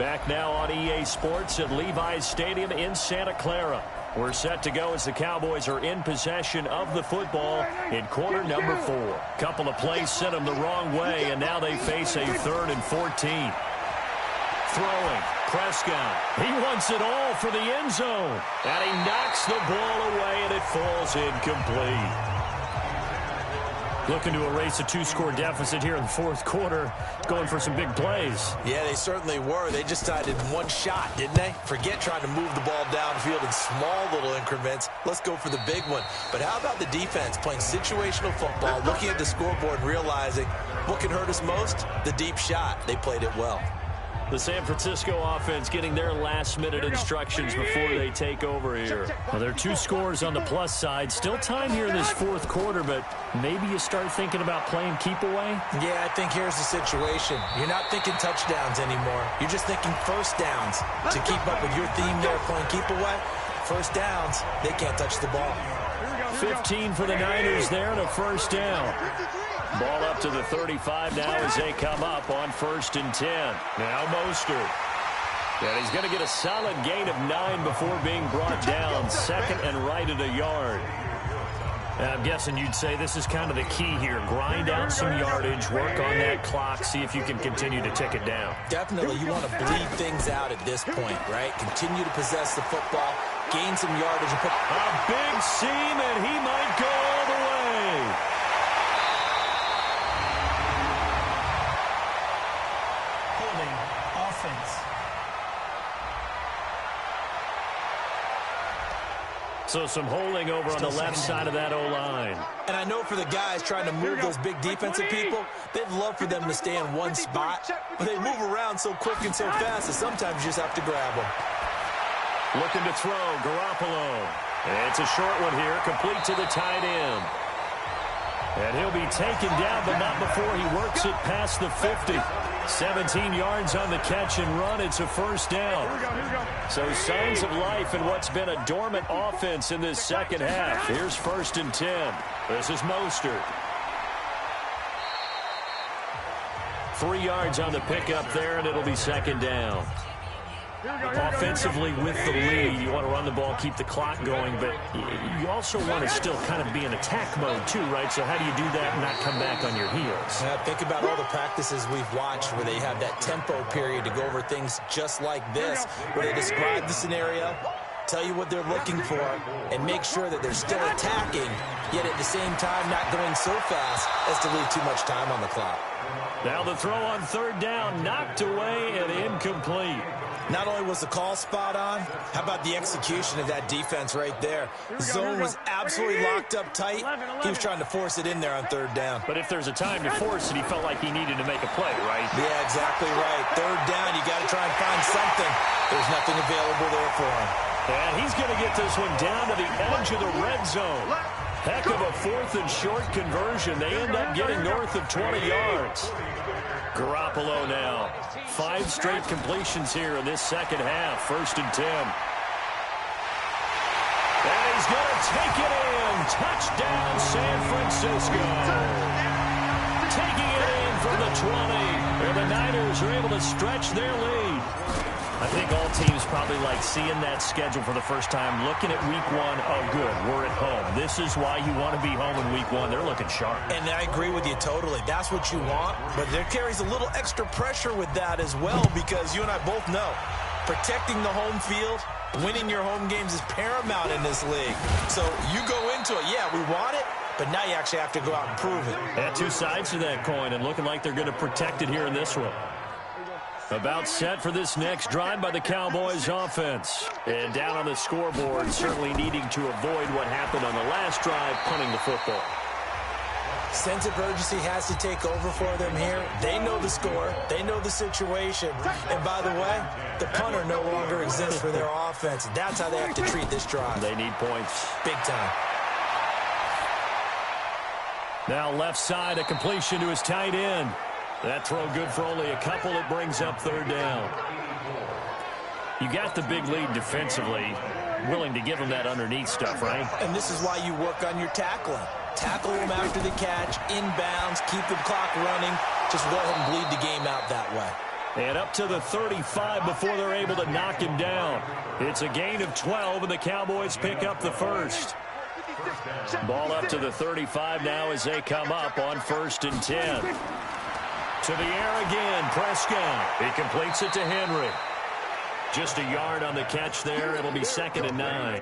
Back now on EA Sports at Levi's Stadium in Santa Clara. We're set to go as the Cowboys are in possession of the football in quarter number 4. Couple of plays sent them the wrong way, and now they face a 3rd and 14. Throwing, Prescott. He wants it all for the end zone. And he knocks the ball away, and it falls incomplete. Looking to erase a 2-score deficit here in the 4th quarter. Going for some big plays. Yeah, they certainly were. They just decided one shot, didn't they? Forget trying to move the ball downfield in small little increments. Let's go for the big one. But how about the defense playing situational football, looking at the scoreboard and realizing what can hurt us most? The deep shot. They played it well. The San Francisco offense getting their last-minute instructions before they take over here. Well, there are 2 scores on the plus side. Still time here in this 4th quarter, but maybe you start thinking about playing keep away? Yeah, I think here's the situation. You're not thinking touchdowns anymore. You're just thinking first downs. To keep up with your theme there, playing keep away, first downs, they can't touch the ball. 15 for the Niners there and a first down. Ball up to the 35 now as they come up on 1st and 10. Now Mostert. And he's going to get a solid gain of 9 before being brought down. 2nd and right at a yard. I'm guessing you'd say this is kind of the key here. Grind out some yardage, work on that clock, see if you can continue to tick it down. Definitely, you want to bleed things out at this point, right? Continue to possess the football, gain some yardage. And put a big seam, and he might go all the way. Holding offense. So some holding over on the left side of that O-line. And I know for the guys trying to move those big defensive people, they'd love for them to stay in one spot, but they move around so quick and so fast that sometimes you just have to grab them. Looking to throw, Garoppolo. And it's a short one here, complete to the tight end. And he'll be taken down, but not before he works it past the 50. 17 yards on the catch and run. It's a first down. So signs of life in what's been a dormant offense in this second half. Here's 1st and 10. This is Mostert. 3 yards on the pickup there, and it'll be 2nd down. Offensively with the lead, you want to run the ball, keep the clock going, but you also want to still kind of be in attack mode too, right? So how do you do that and not come back on your heels? Think about all the practices we've watched where they have that tempo period to go over things just like this, where they describe the scenario, tell you what they're looking for, and make sure that they're still attacking, yet at the same time not going so fast as to leave too much time on the clock. Now the throw on 3rd down, knocked away and incomplete. Not only was the call spot on, how about the execution of that defense right there? The zone was absolutely locked up tight. He was trying to force it in there on 3rd down. But if there's a time to force it, he felt like he needed to make a play, right? Yeah, exactly right. 3rd down, you got to try and find something. There's nothing available there for him. And he's going to get this one down to the edge of the red zone. Heck of a 4th and short conversion. They end up getting north of 20 yards. Garoppolo now. 5 straight completions here in this second half. 1st and 10. And he's going to take it in. Touchdown, San Francisco. Taking it in from the 20. And the Niners are able to stretch their lead. I think all teams probably like seeing that schedule for the first time, looking at week 1. Oh, good, we're at home. This is why you want to be home in week 1. They're looking sharp. And I agree with you totally. That's what you want. But there carries a little extra pressure with that as well, because you and I both know protecting the home field, winning your home games is paramount in this league. So you go into it, yeah, we want it, but now you actually have to go out and prove it. Yeah, 2 sides to that coin, and looking like they're going to protect it here in this one. About set for this next drive by the Cowboys offense. And down on the scoreboard, certainly needing to avoid what happened on the last drive, punting the football. Sense of urgency has to take over for them here. They know the score. They know the situation. And by the way, the punter no longer exists for their offense. That's how they have to treat this drive. They need points. Big time. Now left side, a completion to his tight end. That throw good for only a couple. It brings up 3rd down. You got the big lead defensively. Willing to give him that underneath stuff, right? And this is why you work on your tackling. Tackle him after the catch, inbounds, keep the clock running. Just let him bleed the game out that way. And up to the 35 before they're able to knock him down. It's a gain of 12, and the Cowboys pick up the first. Ball up to the 35 now as they come up on 1st and 10. To the air again, Prescott. He completes it to Henry. Just a yard on the catch there. It'll be 2nd and 9.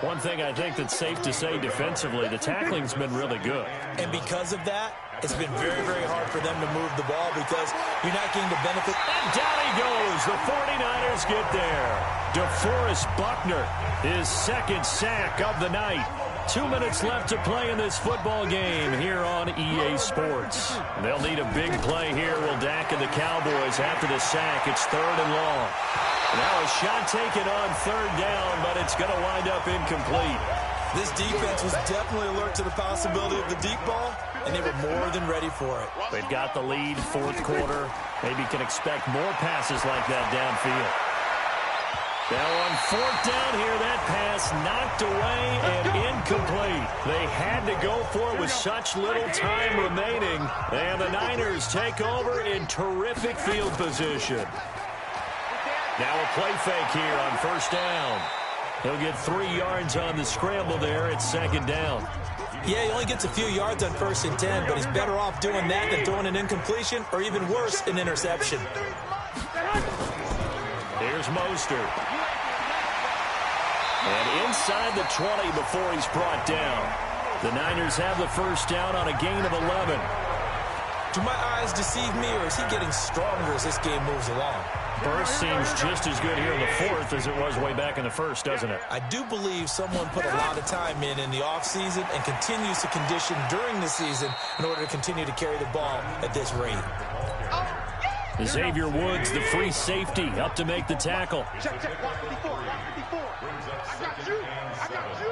One thing I think that's safe to say defensively, the tackling's been really good. And because of that, it's been very, very hard for them to move the ball because you're not getting the benefit. And down he goes. The 49ers get there. DeForest Buckner, his second sack of the night. 2 minutes left to play in this football game here on EA Sports. They'll need a big play here. Will Dak and the Cowboys after the sack. It's 3rd and long. Now a shot taken on 3rd down, but it's going to wind up incomplete. This defense was definitely alert to the possibility of the deep ball, and they were more than ready for it. They've got the lead, 4th quarter. Maybe can expect more passes like that downfield. Now on 4th down here, that pass knocked away and incomplete. They had to go for it with such little time remaining. And the Niners take over in terrific field position. Now a play fake here on 1st down. He'll get 3 yards on the scramble there at 2nd down. Yeah, he only gets a few yards on 1st and 10, but he's better off doing that than throwing an incompletion or even worse, an interception. Here's Mostert. And inside the 20 before he's brought down. The Niners have the 1st down on a gain of 11. Do my eyes deceive me, or is he getting stronger as this game moves along? Burst seems just as good here in the 4th as it was way back in the 1st, doesn't it? I do believe someone put a lot of time in the offseason and continues to condition during the season in order to continue to carry the ball at this rate. Xavier Woods, the free safety, up to make the tackle. Check, 54. I got you.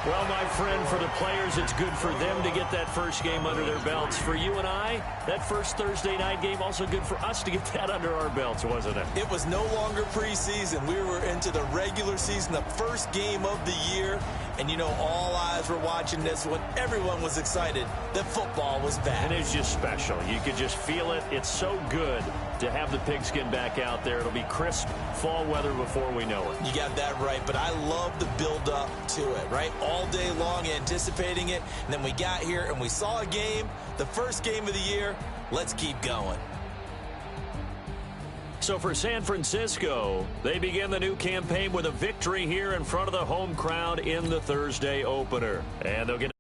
Well, my friend, for the players, it's good for them to get that first game under their belts. For you and I, that first Thursday night game, also good for us to get that under our belts, wasn't it? It was no longer preseason. We were into the regular season, the first game of the year. And, you know, all eyes were watching this one. Everyone was excited that football was back. And it's just special. You could just feel it. It's so good to have the pigskin back out there. It'll be crisp fall weather before we know it. You got that right, but I love the build-up to it, right? All day long anticipating it, and then we got here and we saw a game, the first game of the year. Let's keep going. So for San Francisco, they begin the new campaign with a victory here in front of the home crowd in the Thursday opener. And they'll get